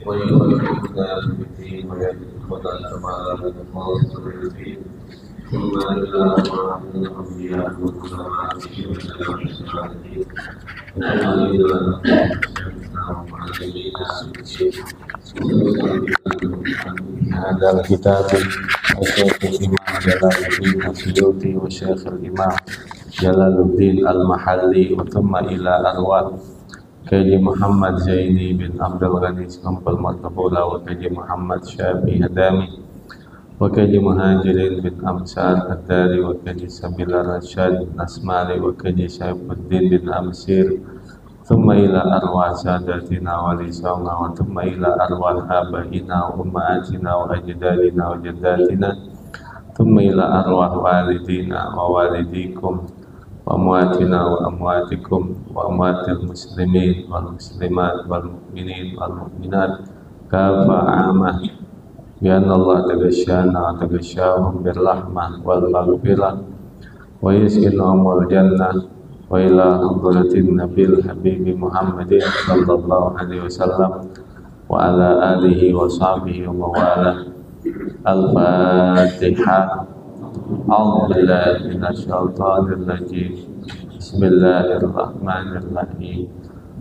ويؤمننا بالدين ويدخل الكمال والفوز بالدين ثم إلى أرواح الأنبياء والصالحين والصالحين ثم إلى هذا الكتاب الشيخ الإمام جلال الدين السيوطي والشيخ الإمام جلال الدين المحلي وثم إلى أرواح Kaji Muhammad Zaini bin Abdul Ghani Sampul Martafula wa Kaji Muhammad Syafi Hadami wa Kaji Muhajirin bin Amsar Ad-Dari wa Kaji Sabila Rashad Nasmali wa Kaji Syaifuddin bin Amsir thumma ila arwah sadatina wa lisawna wa thumma ila arwah abaina wa ummahatina wa ajdadina wa jaddatina thumma ila arwah walidina wa walidikum wa amwatina wa amwatikum wa amwatil muslimin wal muslimat wal mu'minin wal mu'minat kafa amah bi anna Allah tagashana wa tagashahum bir rahmah wal maghfirah wa yaskinahum wal jannah wa ila hadratin nabil habibi Muhammadin sallallahu alaihi wasallam wa ala alihi wa sahbihi wa wala. Al-Fatihah. أعوذ بالله من الشيطان الرجيم بسم الله الرحمن الرحيم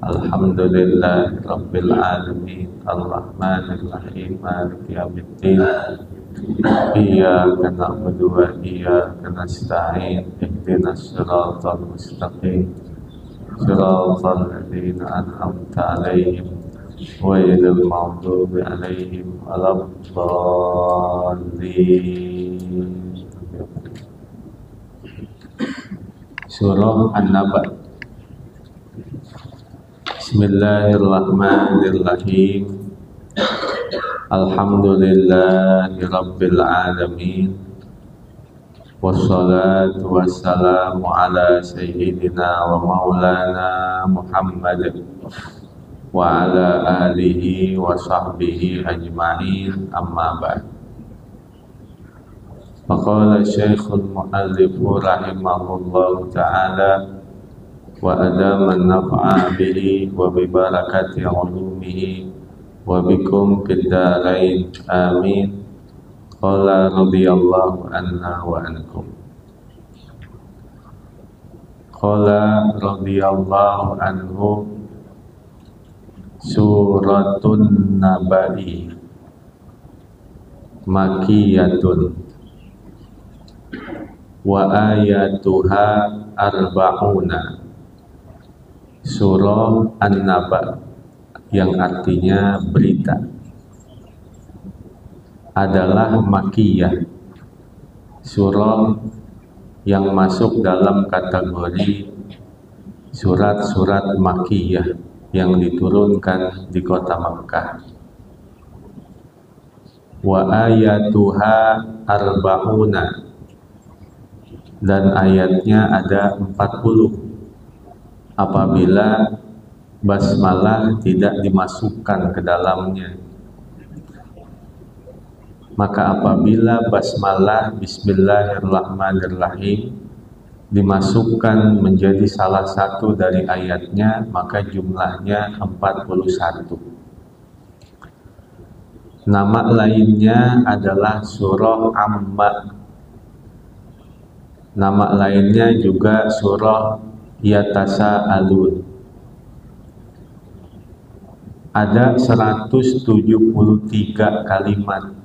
الحمد لله رب العالمين الرحمن الرحيم مالك يوم الدين إياك نعبد وإياك نستعين اهدنا الصراط المستقيم صراط الذين أنعمت عليهم غير المغضوب عليهم ولا الضالين. Surah An-Naba. Bismillahirrahmanirrahim. Alhamdulillahi Rabbil Alamin. Wassalatu wassalamu ala sayyidina wa maulana Muhammad wa ala alihi wa sahbihi ajma'in, amma ba'd. Faqala Syekhul Mu'allif rahimahullahu ta'ala wa adama an-naf'a bihi wa bi barakati ulumihi wa bikum fid darain amin. Qala radhiyallahu anna wa ankum. Qala radhiyallahu anhu Suratun Naba'i Makiyatun wa ayatuha arba'una. Surah An-Naba yang artinya berita adalah makiyah, surah yang masuk dalam kategori surat-surat makiyah yang diturunkan di kota Makkah. Wa ayatuha arba'una, dan ayatnya ada 40 apabila basmalah tidak dimasukkan ke dalamnya. Maka apabila basmalah Bismillahirrahmanirrahim dimasukkan menjadi salah satu dari ayatnya, maka jumlahnya 41. Nama lainnya adalah surah Amma. Nama lainnya juga surah Yatasa'alun. Ada 173 kalimat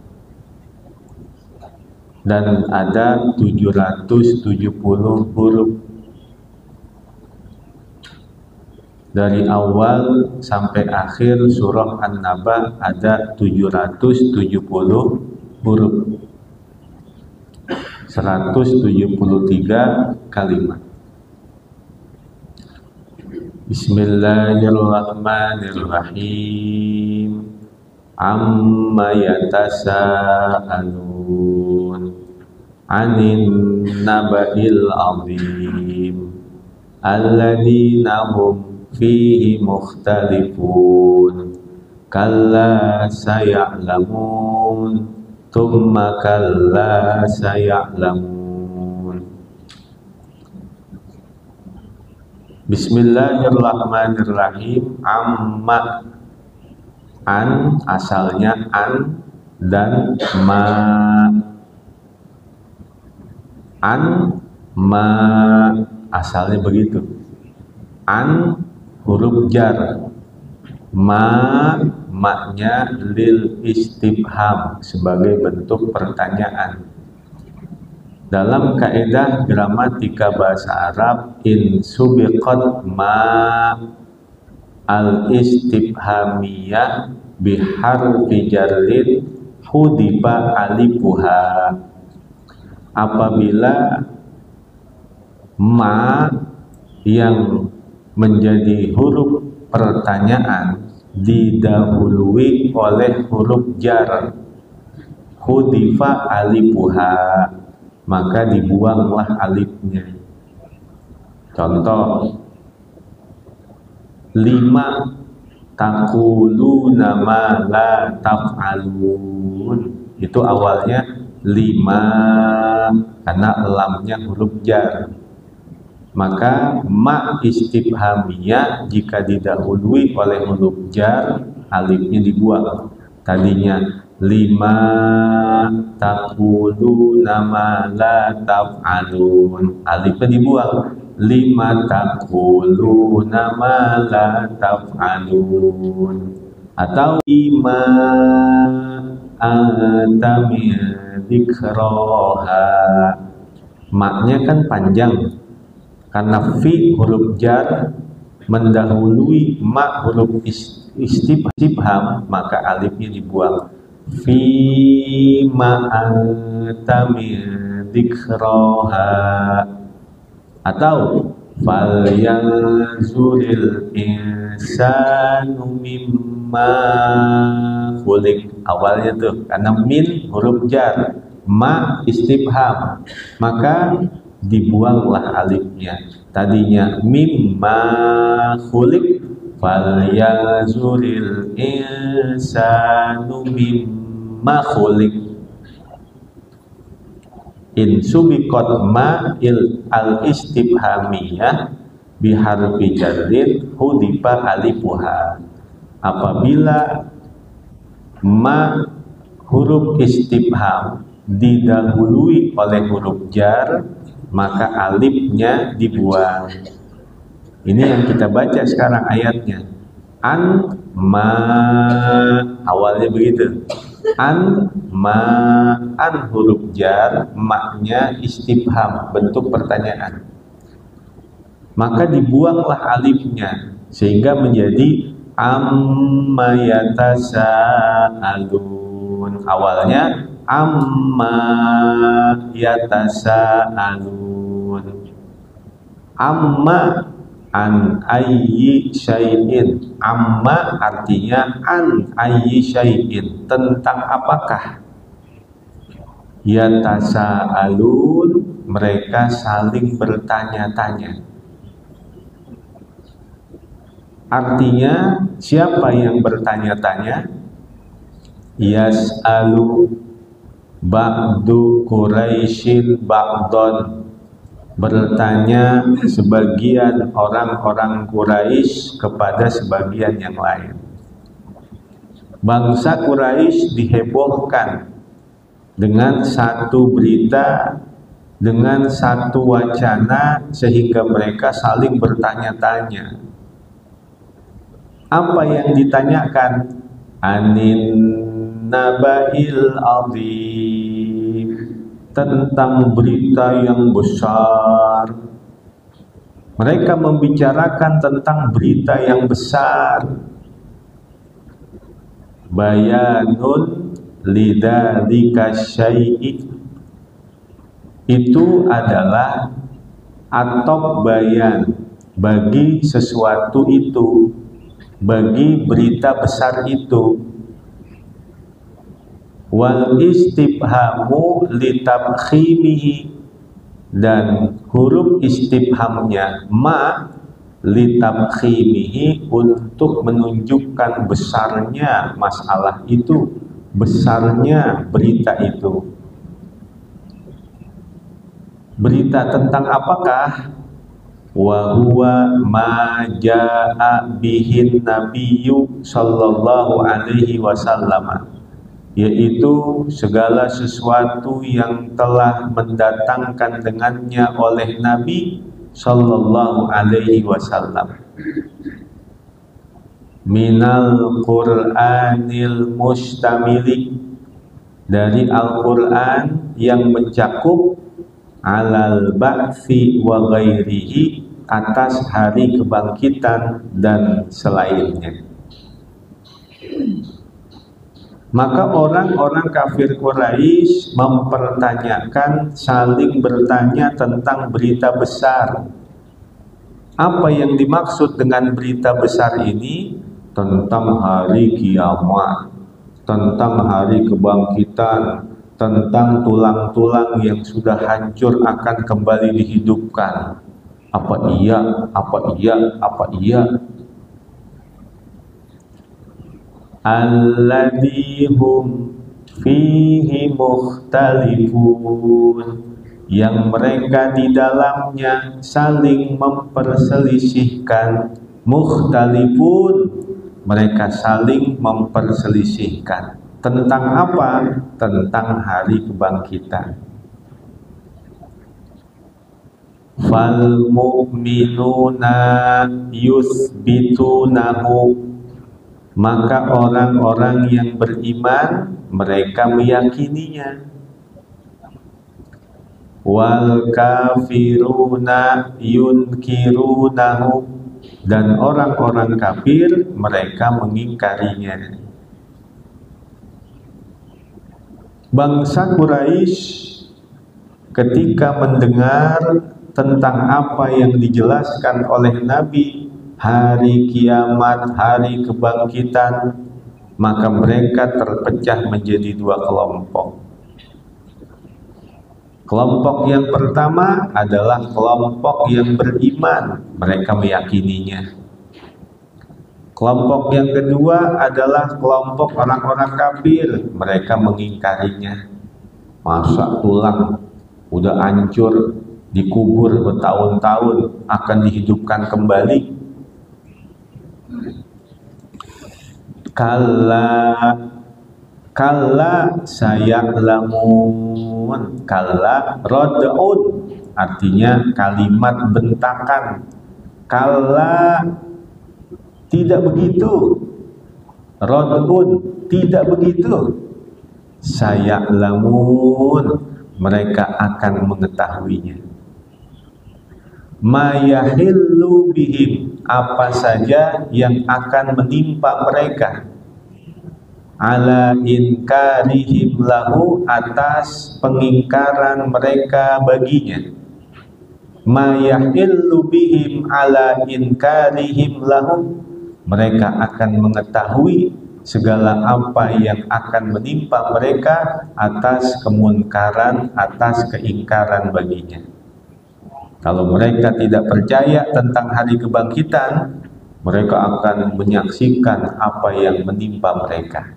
dan ada 770 huruf. Dari awal sampai akhir surah An-Naba ada 770 huruf, 173 kalimat. Bismillahirrahmanirrahim. Amma yatasa'alun 'anin naba'il 'azim alladzina hum fihi mukhtalifun kalla saya'lamun thumma kalla saya'lamun. Bismillahirrahmanirrahim. Amma, an asalnya an dan ma. An ma asalnya begitu. An huruf jar. Maknya lil istifham sebagai bentuk pertanyaan. Dalam kaidah gramatika bahasa Arab, in subiqat ma al istifhamiyah biharfi jarrin hudifa alifuha. Apabila ma yang menjadi huruf pertanyaan didahului oleh huruf jar, hudifa alifuha, maka dibuanglah alifnya. Contoh, 5 taquluna ma la taf'alun. Itu awalnya 5 karena lamnya huruf jar. Maka ma istifhamiyah jika didahului oleh huruf jar, alifnya dibuang. Tadinya 5 taquluna ma la taf'alun, alifnya dibuang. 5 taquluna ma la taf'alun. Atau 5 anta min dzikraha. Maknya kan panjang karena fi huruf jar mendahului ma huruf istifham, maka alifnya dibuang. Fi ma anta min dzikraha. Atau fal yanzuril insanu mimma khuliq. Awalnya tuh karena min huruf jar, ma istifham, maka dibuanglah alifnya. Tadinya mimma khuliq, fal yanzuril insanu mimma khuliq. In subiqat ma al istifhamiyah biharfi jarrin hudifa alifuha. Apabila ma huruf istifham didahului oleh huruf jar, maka alifnya dibuang. Ini yang kita baca sekarang ayatnya. An ma, awalnya begitu. An ma, an huruf jar, maknya istifham, bentuk pertanyaan. Maka dibuanglah alifnya sehingga menjadi amma yatasaalun. Awalnya amma yatasaalun. Amma an ayyi syai'in. Amma artinya an ayyi syai'in, tentang apakah. Yatasaalun, mereka saling bertanya-tanya. Artinya siapa yang bertanya-tanya? Yas'alu ba'du Quraisyin ba'don. Bertanya sebagian orang-orang Quraisy kepada sebagian yang lain. Bangsa Quraisy dihebohkan dengan satu berita, dengan satu wacana, sehingga mereka saling bertanya-tanya. Apa yang ditanyakan? Anin nabail azim, tentang berita yang besar. Mereka membicarakan tentang berita yang besar. Bayanun lidzalika syai'i, itu adalah atop bayan bagi sesuatu itu, bagi berita besar itu. Wal istifhamu litabkhimihi, dan huruf istifhamnya ma litabkhimihi, untuk menunjukkan besarnya masalah itu, besarnya berita itu. Berita tentang apakah? wa huwa ma jaa bihin nabiyyu sallallahu alaihi wasallam, yaitu segala sesuatu yang telah mendatangkan dengannya oleh Nabi sallallahu alaihi wasallam, minal Qur'anil mustamili, dari Al-Quran yang mencakup alal ba'thi wa ghairihi, atas hari kebangkitan dan selainnya. Maka orang-orang kafir Quraisy mempertanyakan, saling bertanya tentang berita besar. Apa yang dimaksud dengan berita besar ini? Tentang hari kiamat, tentang hari kebangkitan, tentang tulang-tulang yang sudah hancur akan kembali dihidupkan. Apa iya? Apa iya? Apa iya? Alladzi hum fihi mukhtalifun, yang mereka di dalamnya saling memperselisihkan. Mukhtalifun, mereka saling memperselisihkan. Tentang apa? Tentang hari kebangkitan. Fal mu'minuna yuthbitunahu, maka orang-orang yang beriman mereka meyakininya. Wal kafiruna yunkirunahu, dan orang-orang kafir mereka mengingkarinya. Bangsa Quraisy ketika mendengar tentang apa yang dijelaskan oleh Nabi, hari kiamat, hari kebangkitan, maka mereka terpecah menjadi dua kelompok. Kelompok yang pertama adalah kelompok yang beriman, mereka meyakininya. Kelompok yang kedua adalah kelompok orang-orang kafir, mereka mengingkarinya. Masa tulang udah hancur, dikubur bertahun-tahun, akan dihidupkan kembali? Kalla saya'lamun. Kalla rad'un, artinya kalimat bentakan. Kalla, tidak begitu. Rad'un, tidak begitu. Saya'lamun, mereka akan mengetahuinya. Ma yahillu bihim, apa saja yang akan menimpa mereka. Ala inkarihim lahu, atas pengingkaran mereka baginya. Ma yahillu bihim ala inkarihim lahu, mereka akan mengetahui segala apa yang akan menimpa mereka atas kemunkaran, atas keingkaran baginya. Kalau mereka tidak percaya tentang hari kebangkitan, mereka akan menyaksikan apa yang menimpa mereka.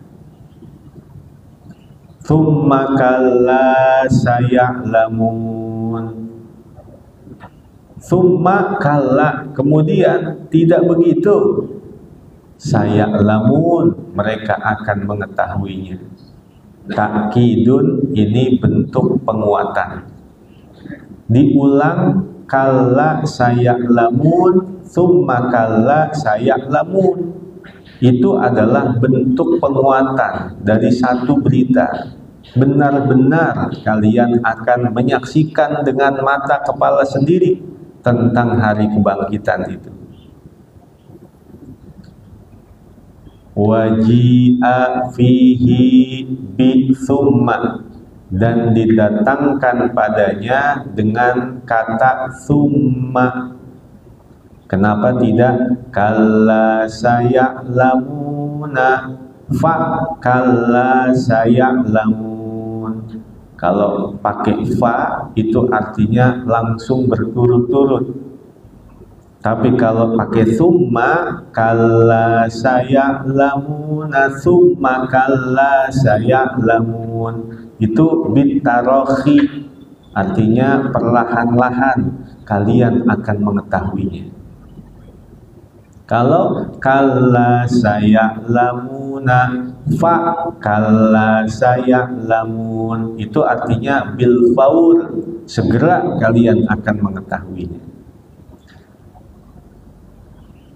Tsumma kalla saya'lamun. Tsumma kalla, kemudian tidak begitu. Saya'lamun, mereka akan mengetahuinya. Takkidun, ini bentuk penguatan. Diulang, kalla saya'lamun, tsumma kalla saya'lamun. Itu adalah bentuk penguatan dari satu berita. Benar-benar kalian akan menyaksikan dengan mata kepala sendiri tentang hari kebangkitan itu. Waji'a fihi bi tsumma, dan didatangkan padanya dengan kata tsumma. Kenapa tidak kalla saya'lamuna fa kalla saya'lamun? Kalau pakai fa itu artinya langsung berturut-turut. Tapi kalau pakai tsumma, kalla saya'lamuna tsumma kalla saya'lamun, itu bitarohi, artinya perlahan-lahan kalian akan mengetahuinya. Kalau kalla saya'lamuna, fa kalla saya'lamun, itu artinya bil faur, segera kalian akan mengetahuinya.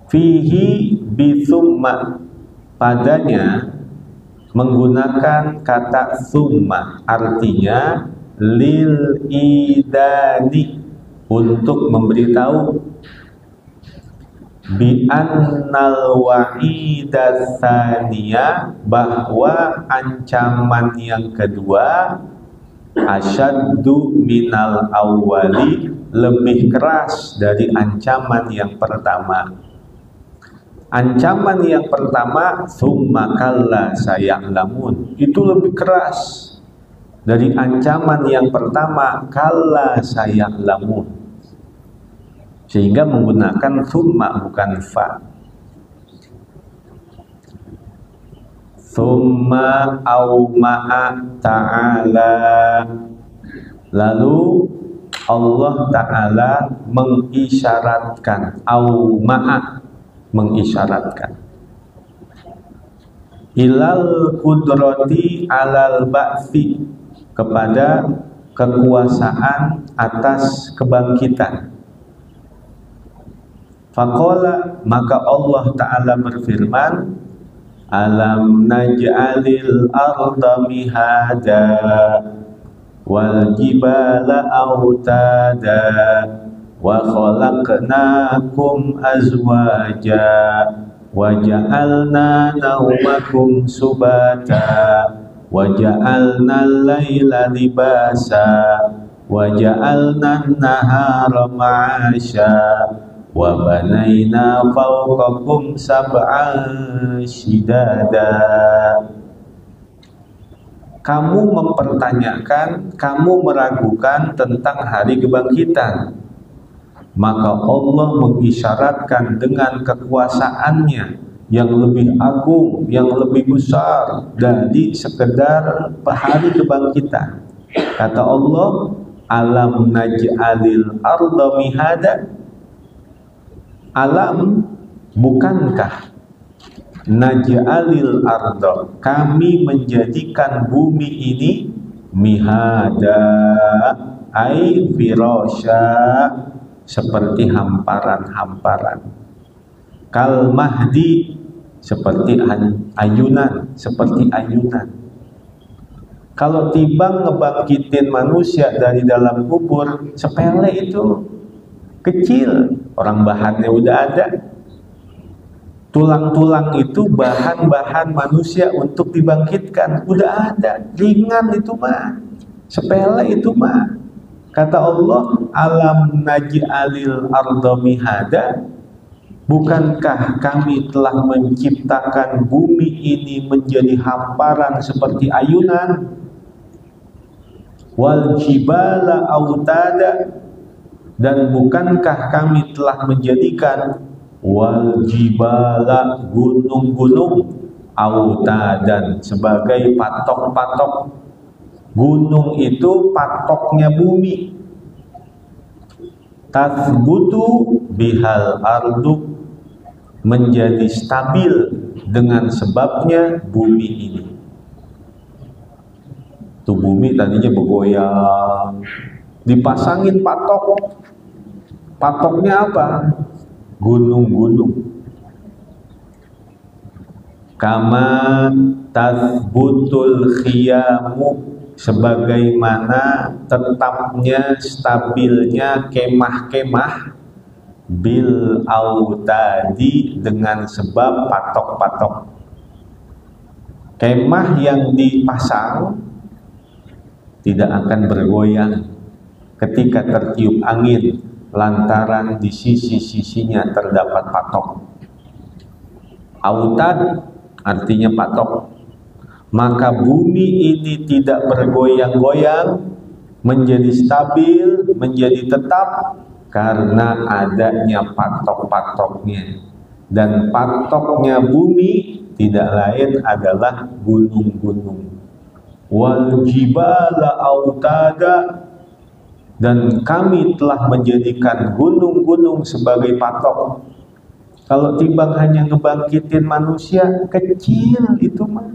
Fihi bithumma, padanya menggunakan kata summa, artinya lil idani, untuk memberitahu, bi annal wa'idatsaniyah, bahwa ancaman yang kedua asyaddu minal awwali, lebih keras dari ancaman yang pertama. Ancaman yang pertama summa kalla saya'lamun, itu lebih keras dari ancaman yang pertama kalla saya'lamun, sehingga menggunakan summa bukan fa. Summa auma'a ta'ala, lalu Allah Ta'ala mengisyaratkan, auma'a, mengisyaratkan, ilal kudrati alal ba'thi, kepada kekuasaan atas kebangkitan. Faqala, maka Allah Ta'ala berfirman, alam naj'alil arda mihada wal jibala autada wa khalaqnakum azwaja wa ja'alna nawmakum subata wa ja'alna al-laila libasa wa ja'alna an-nahara ma'asha wa banaina fawqakum sab'an shidada. Kamu mempertanyakan, kamu meragukan tentang hari kebangkitan, maka Allah mengisyaratkan dengan kekuasaannya yang lebih agung, yang lebih besar dari sekedar hari kebangkitan. Kata Allah, alam naj'alil arda mihada, alam, bukankah, naj'alil arda, kami menjadikan bumi ini, mihada ai firasya, seperti hamparan-hamparan, kal mahdi, seperti ayunan, seperti ayunan. Kalau timbang ngebangkitin manusia dari dalam kubur, sepele itu, kecil, orang bahannya udah ada. Tulang-tulang itu bahan-bahan manusia untuk dibangkitkan, udah ada, ringan itu mah, sepele itu mah. Kata Allah, alam naj'alil arda mihada, bukankah kami telah menciptakan bumi ini menjadi hamparan seperti ayunan, wal jibala autada, dan bukankah kami telah menjadikan wal jibala, gunung-gunung, autadan, sebagai patok-patok. Gunung itu patoknya bumi. Tathbutu bihal ardu, menjadi stabil dengan sebabnya bumi ini. Tuh bumi tadinya bergoyang, dipasangin patok. Patoknya apa? Gunung-gunung. Kama tathbutul khiyamu, sebagaimana tetapnya, stabilnya kemah-kemah, bil autadi, dengan sebab patok-patok. Kemah yang dipasang tidak akan bergoyang ketika tertiup angin, lantaran di sisi-sisinya terdapat patok. Autad artinya patok. Maka bumi ini tidak bergoyang-goyang, menjadi stabil, menjadi tetap, karena adanya patok-patoknya. Dan patoknya bumi tidak lain adalah gunung-gunung. Wal jibala autada, Dan kami telah menjadikan gunung-gunung sebagai patok. Kalau timbang hanya ngebangkitin manusia, kecil itu mah,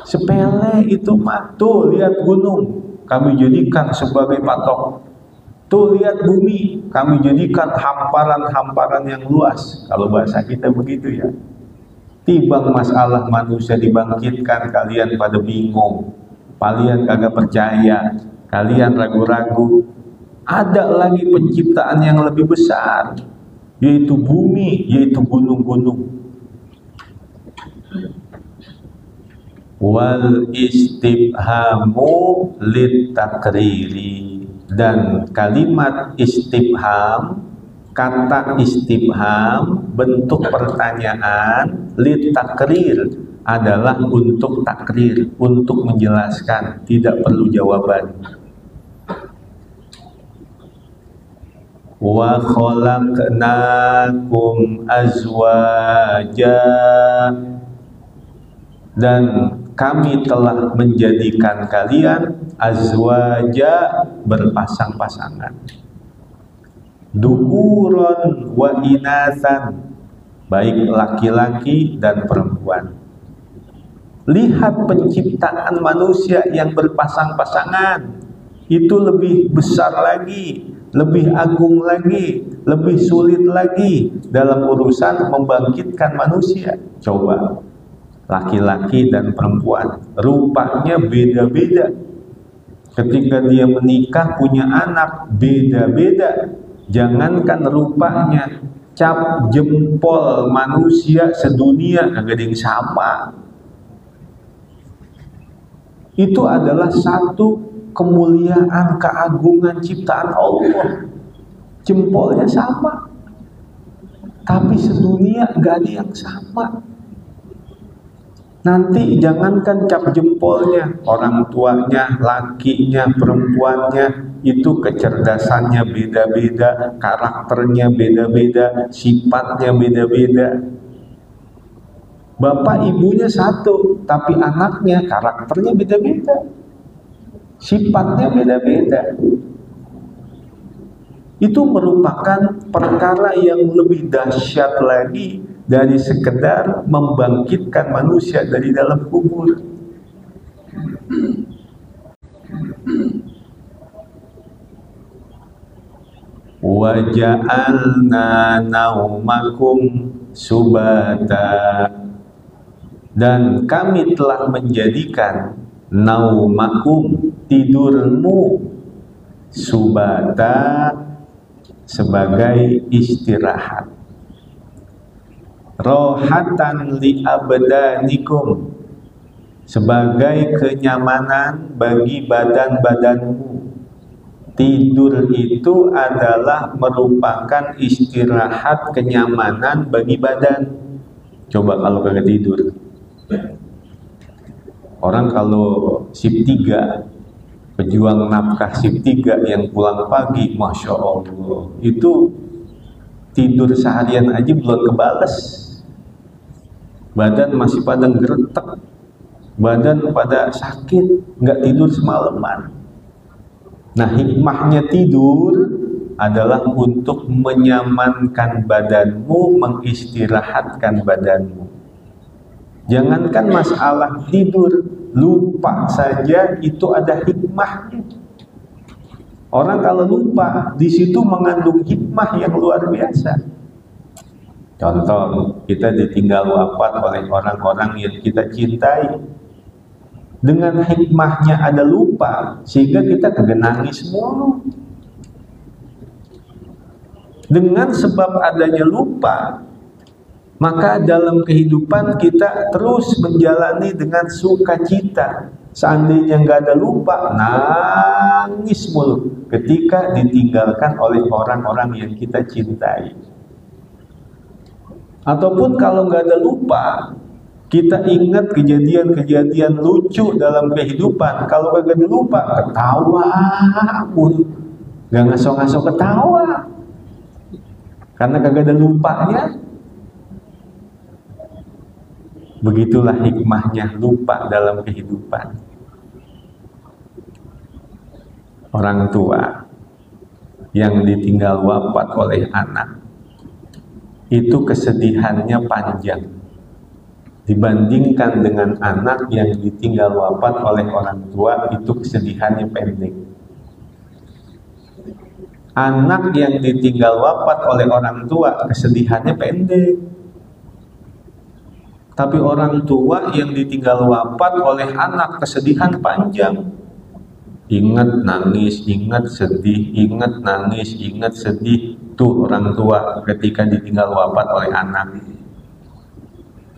sepele itu mah. Tuh lihat gunung, kami jadikan sebagai patok. Tuh lihat bumi, kami jadikan hamparan-hamparan yang luas. Kalau bahasa kita begitu ya. Timbang masalah manusia dibangkitkan, kalian pada bingung, kalian kagak percaya, kalian ragu-ragu. Ada lagi penciptaan yang lebih besar, yaitu bumi, yaitu gunung-gunung. Wal istifhamu litakriri, dan kalimat istifham, kata istifham, bentuk pertanyaan, litakrir, adalah untuk takrir, untuk menjelaskan, tidak perlu jawaban. Wa khalaqnakum azwaja, dan kami telah menjadikan kalian azwaja, berpasang-pasangan, dukuron wa inasan, baik laki-laki dan perempuan. Lihat penciptaan manusia yang berpasang-pasangan, itu lebih besar lagi, lebih agung lagi, lebih sulit lagi dalam urusan membangkitkan manusia. Coba, laki-laki dan perempuan, rupanya beda-beda. Ketika dia menikah punya anak, beda-beda. Jangankan rupanya, cap jempol manusia sedunia kagak ada yang sama. Itu adalah satu kemuliaan, keagungan ciptaan Allah. Jempolnya sama, tapi sedunia gak ada yang sama. Nanti jangankan cap jempolnya, orang tuanya, lakinya, perempuannya, itu kecerdasannya beda-beda, karakternya beda-beda, sifatnya beda-beda. Bapak ibunya satu, tapi anaknya karakternya beda-beda, sifatnya beda-beda. Itu merupakan perkara yang lebih dahsyat lagi dari sekedar membangkitkan manusia dari dalam kubur. Wa ja'alna naumakum subata, dan kami telah menjadikan naumakum, tidurmu, subata, sebagai istirahat, rohatan li abdanikum, sebagai kenyamanan bagi badan-badanmu. Tidur itu adalah merupakan istirahat, kenyamanan bagi badan. Coba kalau kagak tidur, orang kalau shift 3, pejuang nafkah shift 3 yang pulang pagi, Masya Allah, itu tidur seharian aja belum kebales, badan masih pada geretek, badan pada sakit, nggak tidur semalaman. Nah, hikmahnya tidur adalah untuk menyamankan badanmu, mengistirahatkan badanmu. Jangankan masalah tidur, lupa saja itu ada hikmahnya. Orang kalau lupa, di situ mengandung hikmah yang luar biasa. Contoh, kita ditinggal wafat oleh orang-orang yang kita cintai. Dengan hikmahnya ada lupa, sehingga kita kagak nangis mulu. Dengan sebab adanya lupa, maka dalam kehidupan kita terus menjalani dengan sukacita. Seandainya nggak ada lupa, nangis mulu ketika ditinggalkan oleh orang-orang yang kita cintai. Ataupun kalau nggak ada lupa, kita ingat kejadian-kejadian lucu dalam kehidupan. Kalau kagak ada lupa, ketawa mulu, nggak ngaso-ngaso ketawa, karena kagak ada lupanya. Begitulah hikmahnya lupa dalam kehidupan. Orang tua yang ditinggal wafat oleh anak itu kesedihannya panjang dibandingkan dengan anak yang ditinggal wafat oleh orang tua, itu kesedihannya pendek. Anak yang ditinggal wafat oleh orang tua kesedihannya pendek, tapi orang tua yang ditinggal wafat oleh anak kesedihan panjang. Ingat nangis, ingat sedih, ingat nangis, ingat sedih. Tuh orang tua ketika ditinggal wafat oleh anak.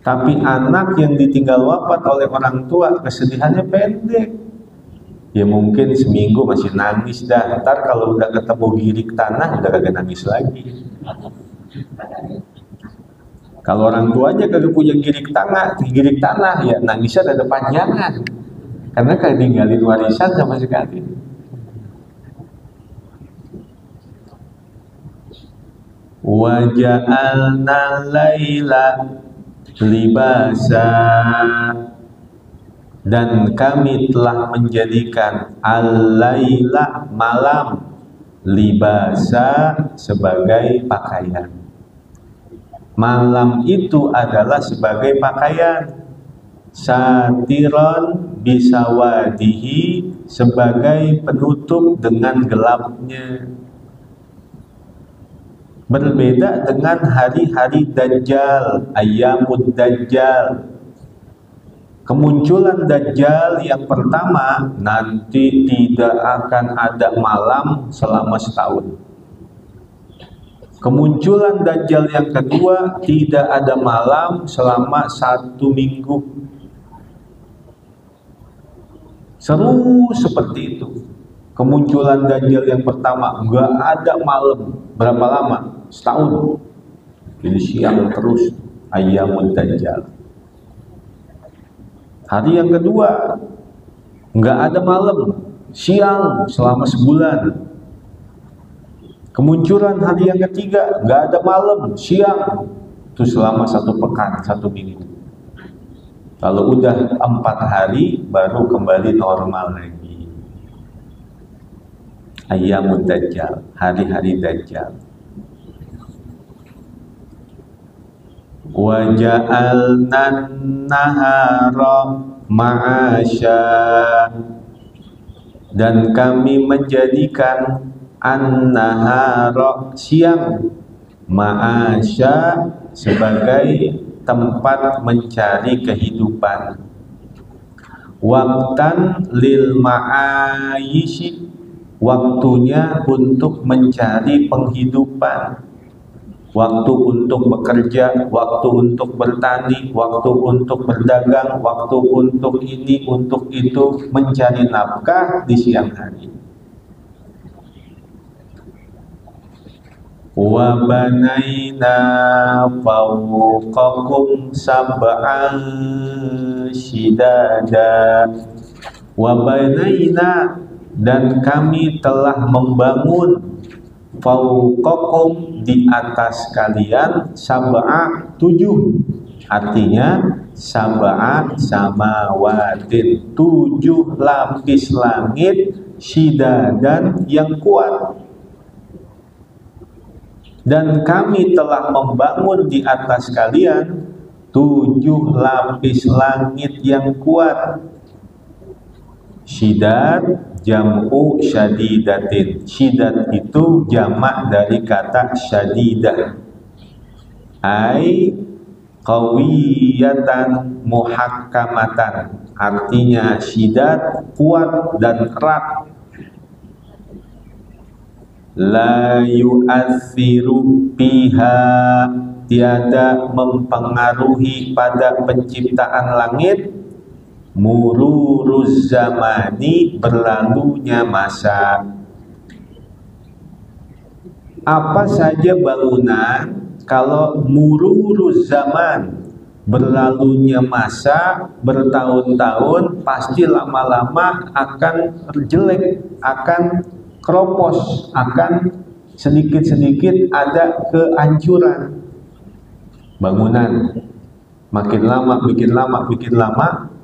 Tapi anak yang ditinggal wafat oleh orang tua kesedihannya pendek. Ya mungkin seminggu masih nangis dah. Ntar kalau udah ketemu girik tanah udah kagak nangis lagi. Kalau orang tua aja kagak punya girik tanah ya nangisnya ada panjangan. Karena kagak ninggalin warisan sama sekali. Wa ja'alna laila libasa, dan kami telah menjadikan al-laila malam, libasa sebagai pakaian. Malam itu adalah sebagai pakaian. Satiron bisawadihi, sebagai penutup dengan gelapnya. Berbeda dengan hari-hari Dajjal, Ayyamud Dajjal. Kemunculan Dajjal yang pertama, nanti tidak akan ada malam selama setahun. Kemunculan Dajjal yang kedua, tidak ada malam selama 1 minggu. Seru seperti itu. Kemunculan Dajjal yang pertama, nggak ada malam. Berapa lama? Setahun. Jadi siang terus, Ayyamud Dajjal. Hari yang kedua, nggak ada malam, siang selama sebulan. Kemunculan hari yang ketiga, nggak ada malam, siang, itu selama 1 pekan, 1 minggu. Kalau udah 4 hari, baru kembali normal lagi. Ayyamud Dajjal, hari-hari Dajjal. Wa ja'alna nahara ma'asya, dan kami menjadikan an-nahara siang, ma'asya sebagai tempat mencari kehidupan. Waktan lil ma'ayishi, waktunya untuk mencari penghidupan. Waktu untuk bekerja, waktu untuk bertani, waktu untuk berdagang, waktu untuk ini, untuk itu, mencari nafkah di siang hari. Wa banaina fawqakum sab'an shidada. Wa banaina, dan kami telah membangun fawqakum, di atas kalian, sab'a 7, artinya sab'a samawatin, 7 lapis langit, shidadan yang kuat. Dan kami telah membangun di atas kalian 7 lapis langit yang kuat. Shidad jam'u syadidatin. Shidad itu jamak dari kata syadidah. Ai qawiyatan muhakkamatan. Artinya shidad kuat dan erat. La yu'athiru biha, tiada mempengaruhi pada penciptaan langit, mururuz zamani, berlalunya masa. Apa saja bangunan, kalau mururuz zaman, berlalunya masa, bertahun-tahun, pasti lama-lama akan jelek, akan keropos, akan sedikit-sedikit ada kehancuran. Bangunan makin lama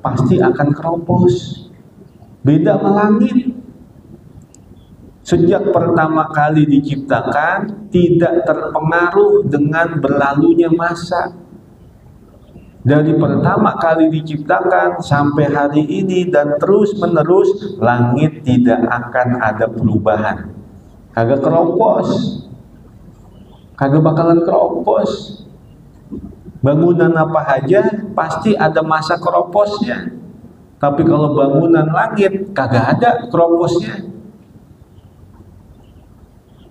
pasti akan keropos. Beda sama langit. sejak pertama kali diciptakan tidak terpengaruh dengan berlalunya masa. Dari pertama kali diciptakan sampai hari ini dan terus menerus, langit tidak akan ada perubahan. Kagak keropos, kagak bakalan keropos. Bangunan apa aja pasti ada masa keroposnya. Tapi kalau bangunan langit kagak ada keroposnya.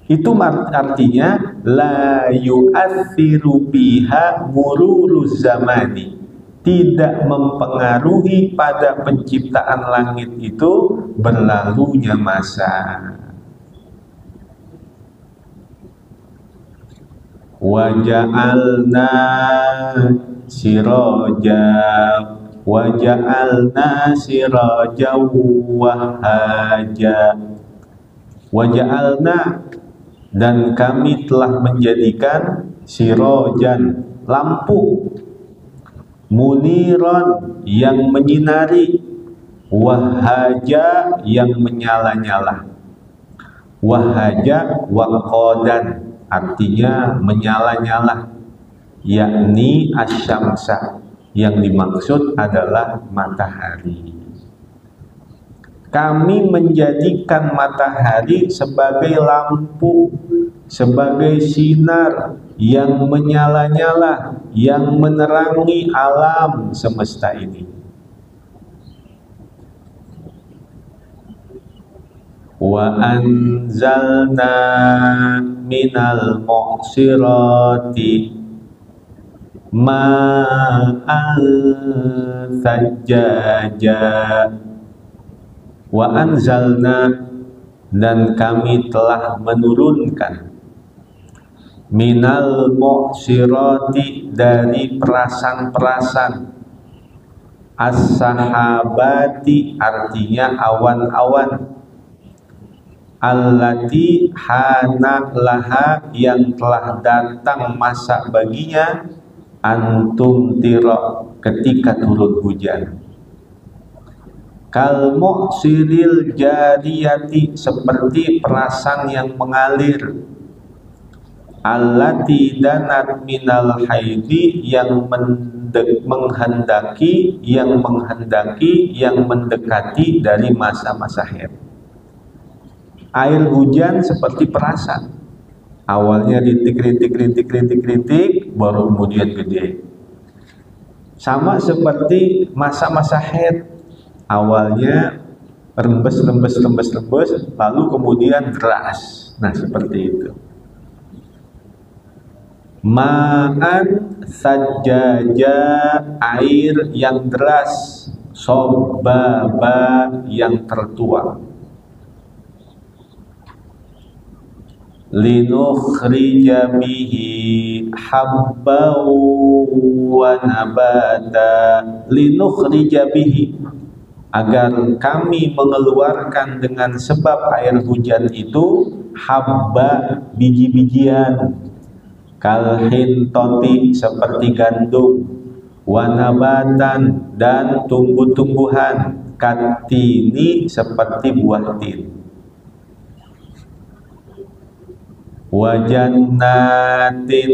Itu artinya la yu'athiru biha mururuz zamani, tidak mempengaruhi pada penciptaan langit itu berlalunya masa. Wa ja'alna siraja wahaja wa ja'alna, dan kami telah menjadikan sirojan, lampu, muniron, yang menyinari, wahaja, yang menyala-nyala. Wahaja waqodan, artinya menyala-nyala, yakni asyamsa, yang dimaksud adalah matahari. Kami menjadikan matahari sebagai lampu, sebagai sinar yang menyala-nyala, yang menerangi alam semesta ini. Wa anzalna minal mu'sirati ma'an sajjaja. Wa anzalna, dan kami telah menurunkan, minal mu'sirati, dari perasan-perasan, as-sahabati, artinya awan-awan, allati hana laha, yang telah datang masa baginya, antum tiro, ketika turun hujan. Kal mu'siril jariyati, seperti perasan yang mengalir, allati danat minal haidi, yang menghendaki, yang mendekati dari masa-masa haid. Air hujan seperti perasan, awalnya rintik, baru kemudian gede. Sama seperti masa-masa haid, awalnya rembes, lalu kemudian deras. Nah, seperti itu. Ma'an sajjaja, air yang deras, sobaba, yang tertuang. Linukhrija bihi habba wa nabata, linukhrija bihi, agar kami mengeluarkan dengan sebab air hujan itu, habba, biji-bijian, kalhintoti, seperti gandum, wanabatan, dan tumbuh-tumbuhan, katini, seperti buah tin, wajannatin,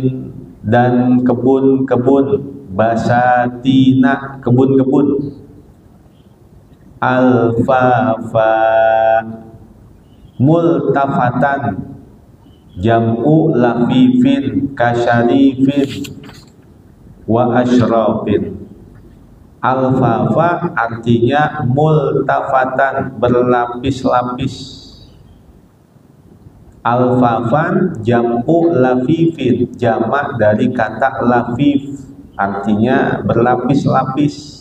dan kebun-kebun, basatina, kebun-kebun, alfafa, multafatan, jam'u lafifin, kasyarifin, wa asyrafin. Alfafa artinya multafatan, berlapis-lapis. Alfafan jam'u lafifin, jamak dari kata lafif, artinya berlapis-lapis.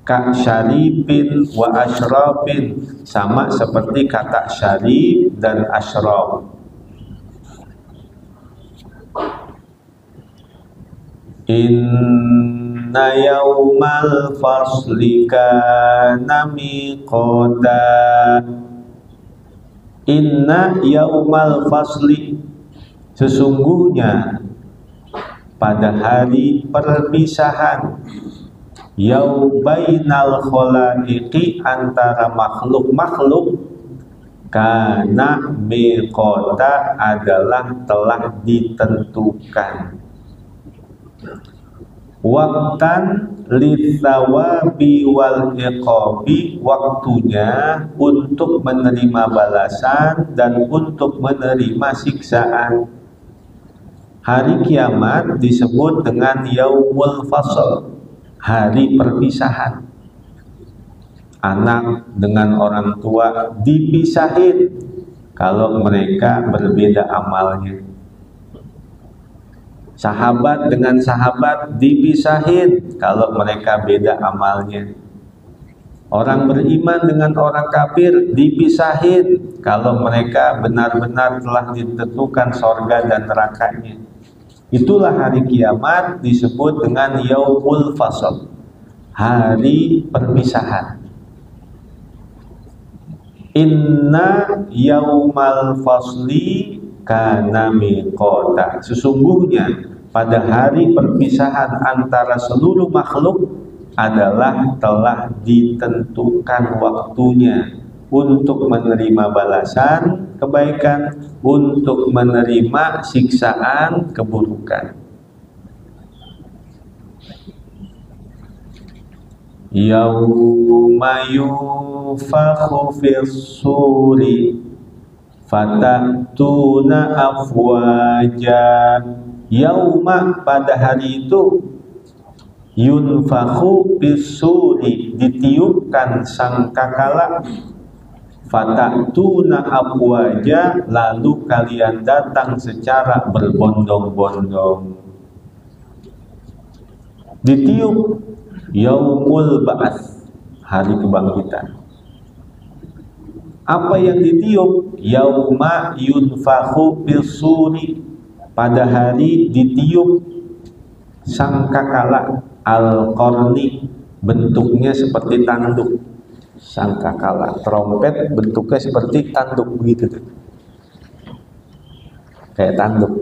Ka syarifin wa asyrafin, sama seperti kata syarif dan asyraf. Inna yaumal fasli kana miqata. Inna yaumal fasli, sesungguhnya pada hari perpisahan, yau bainal khalaiqi, antara makhluk-makhluk, Kana miqota adalah telah ditentukan. Waktan litsawabi wal iqabi, waktunya untuk menerima balasan dan untuk menerima siksaan. Hari kiamat disebut dengan yaumul fasl, hari perpisahan. Anak dengan orang tua dipisahin kalau mereka berbeda amalnya. Sahabat dengan sahabat dipisahin kalau mereka beda amalnya. Orang beriman dengan orang kafir dipisahin kalau mereka benar-benar telah ditentukan sorga dan nerakanya. Itulah hari kiamat disebut dengan yaumul fasl, hari perpisahan. Inna yaumal fasli kana miqota, sesungguhnya pada hari perpisahan antara seluruh makhluk adalah telah ditentukan waktunya untuk menerima balasan kebaikan, untuk menerima siksaan keburukan. Yauma yunfakhu fis-suri fatatuna afwaja. Yauma, pada hari itu, yunfakhu fis-suri, ditiupkan sangkakala, fatatuna afwaja, lalu kalian datang secara berbondong-bondong. Ditiup yaumul ba'ats, hari kebangkitan. Apa yang ditiup? Yauma yunfakhu fis-suri, pada hari ditiup sangkakala al-qarni, bentuknya seperti tanduk. Sangkakala, trompet bentuknya seperti tanduk begitu tuh. Kayak tanduk.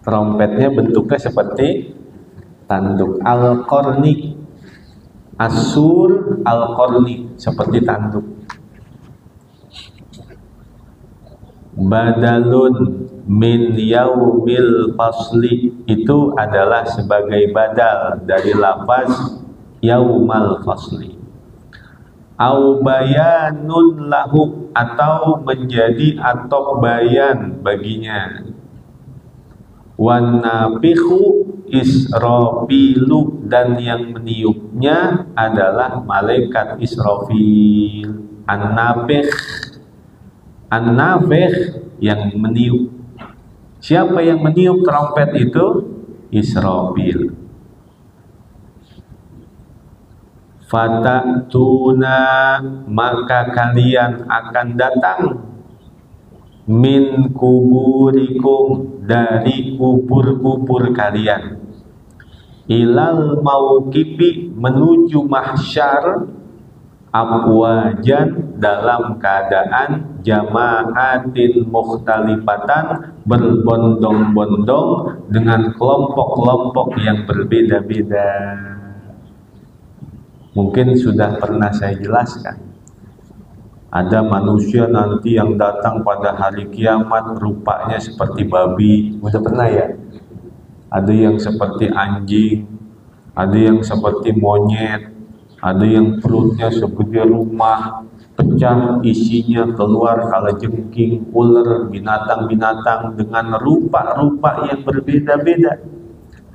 Trompetnya bentuknya seperti tanduk. Al-qarni, asur al-qarni, seperti tanduk. Badalun min yaumil fasli, itu adalah sebagai badal dari lafaz yaumal fasli. Au bayanun lahu, atau menjadi atok bayan baginya. Wan nafikhu Israfilu, dan yang meniupnya adalah malaikat Israfil. An-nafikh, an-nafikh yang meniup. Siapa yang meniup trompet itu? Israfil. Fatatuna, maka kalian akan datang, min kuburikum, dari kubur-kubur kalian, ilal mauqifi, menuju mahsyar, afwajan, dalam keadaan jama'atin mukhtalifatan, berbondong-bondong dengan kelompok-kelompok yang berbeda-beda. Mungkin sudah pernah saya jelaskan. Ada manusia nanti yang datang pada hari kiamat rupanya seperti babi. Udah pernah ya? Ada yang seperti anjing, ada yang seperti monyet, ada yang perutnya segede rumah, pecah isinya, keluar kalajengking, ular, binatang-binatang dengan rupa-rupa yang berbeda-beda.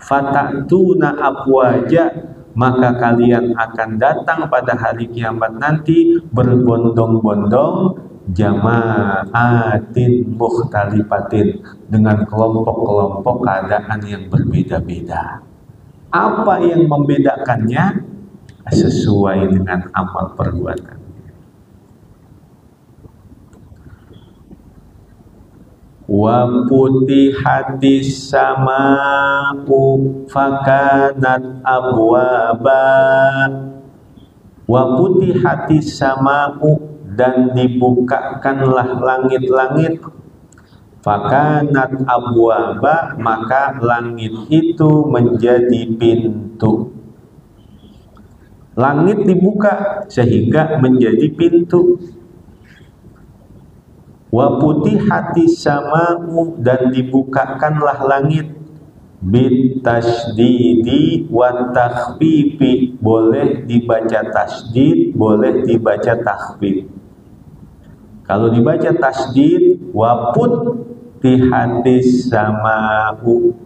Fatatuna afwaja, maka kalian akan datang pada hari kiamat nanti berbondong-bondong, jama'atin mukhtalifatin, dengan kelompok-kelompok keadaan yang berbeda-beda. Apa yang membedakannya? Sesuai dengan amal perbuatan. Wa putihatis sama'u fakanat abwaba. Wa putihatis sama'u, dan dibukakanlah langit-langit, fakanat abwaba, maka langit itu menjadi pintu. Langit dibuka sehingga menjadi pintu. Wa putihatis sama'u, dan dibukakanlah langit. Bit tasdidi wa takhfifi, boleh dibaca tasdid, boleh dibaca takhfif. Kalau dibaca tasdid, wa putihatis sama'u.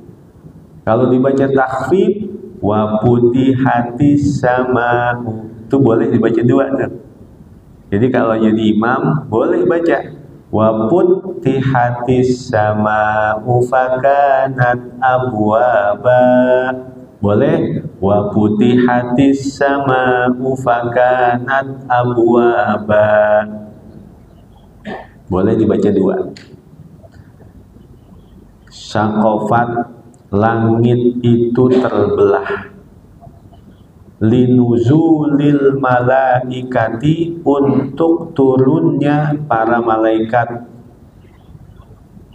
Kalau dibaca takhfif, wa putihatis sama'u, itu boleh dibaca dua tuh. Jadi kalau jadi imam boleh baca wa putihatis sama'u fakanat abwaba, boleh wa putihatis sama'u fakanat abwaba, boleh dibaca dua. Syaqafat, langit itu terbelah. Linuzulil malaikati, untuk turunnya para malaikat.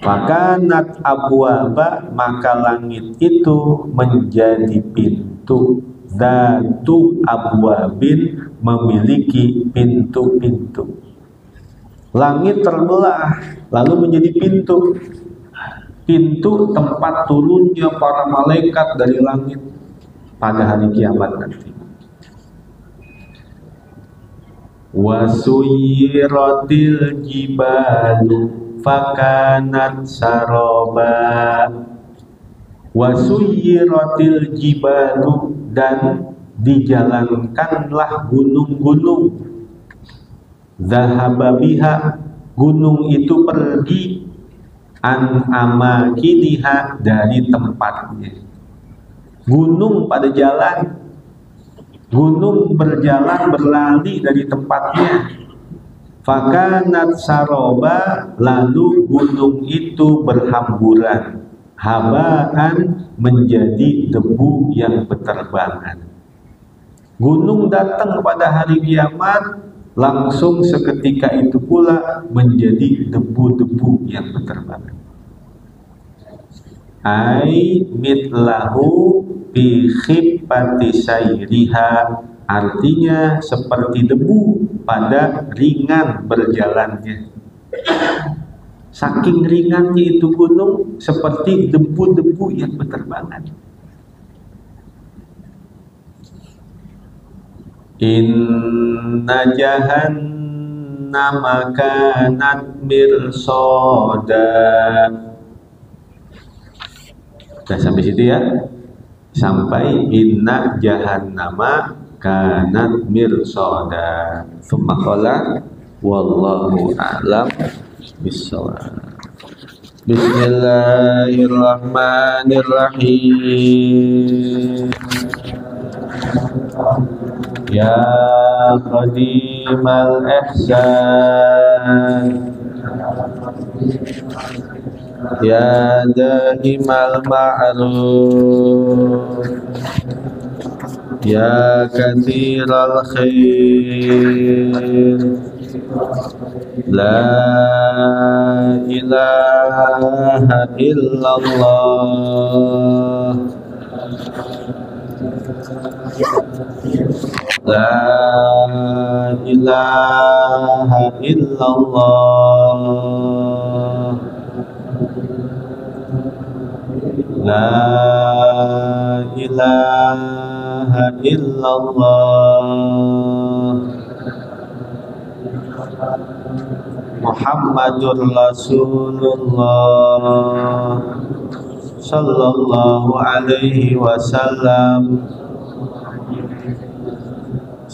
Fakanat abwaba, maka langit itu menjadi pintu. Dzatu abwabin, memiliki pintu-pintu. Langit terbelah lalu menjadi pintu. Pintu tempat turunnya para malaikat dari langit pada hari kiamat nanti. Wasuyiratil jibalu fakanat saroba. Wasuyiratil jibalu, dan dijalankanlah gunung-gunung. Zahaba biha, gunung itu pergi. An amakiniha, dari tempatnya. Gunung pada jalan, gunung berjalan berlari dari tempatnya. Fakanat saroba, lalu gunung itu berhamburan. Habaan, menjadi debu yang berterbangan. Gunung datang pada hari kiamat, langsung seketika itu pula menjadi debu-debu yang berterbangan. Ai mitlahu bi khiffati sayriha, artinya seperti debu pada ringan berjalannya. Saking ringannya itu gunung, seperti debu-debu yang berterbangan. Inna jahannama kanat mirsada. Sudah sampai situ ya. Sampai inna jahannama kanat mirsada. Tsumma qala wallahu a'lam bissawab. Bismillahirrahmanirrahim. Ya qadimal ihsan, ya dahimal ma'ruf, ya kathiral khair, la ilaha illallah, la ilaha illallah, la ilaha illallah, Muhammadur Rasulullah sallallahu alaihi wasallam.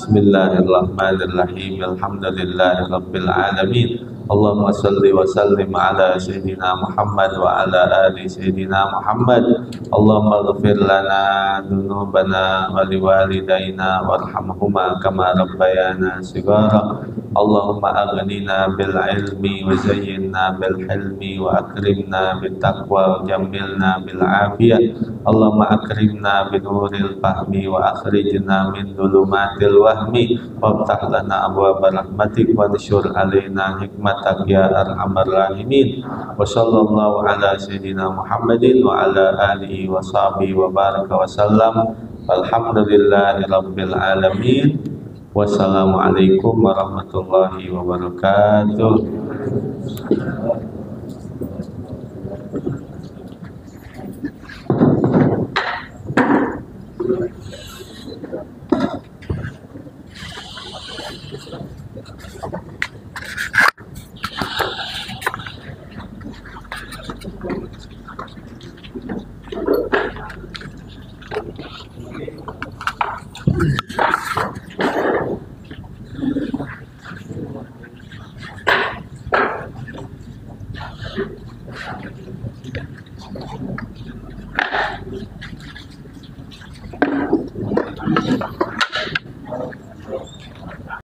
Bismillahirrahmanirrahim. Alhamdulillahirabbil alamin. Allahumma salli wa sallim ala sayyidina Muhammad wa ala ali sayyidina Muhammad. Allahumma ighfir lana dzunubana wa liwalidayna warhamhuma kama rabbayana shighara. Allahumma aghnina bil ilmi wa zayyinna bil hilmi wa akrimna bit taqwa wa jammilna bil afiyah. Allahumma akrimna bi nuril fahmi wa akhrijna min dhulumatil wahmi waftah lana abwaaba rahmatik wa anshur alaina hikmatak ya arhamar rahimin. Wa sallallahu ala sayyidina Muhammadin wa ala alihi wa sahbihi wa baraka wa sallam. Alhamdulillahirabbil alamin. Wassalamualaikum warahmatullahi wabarakatuh.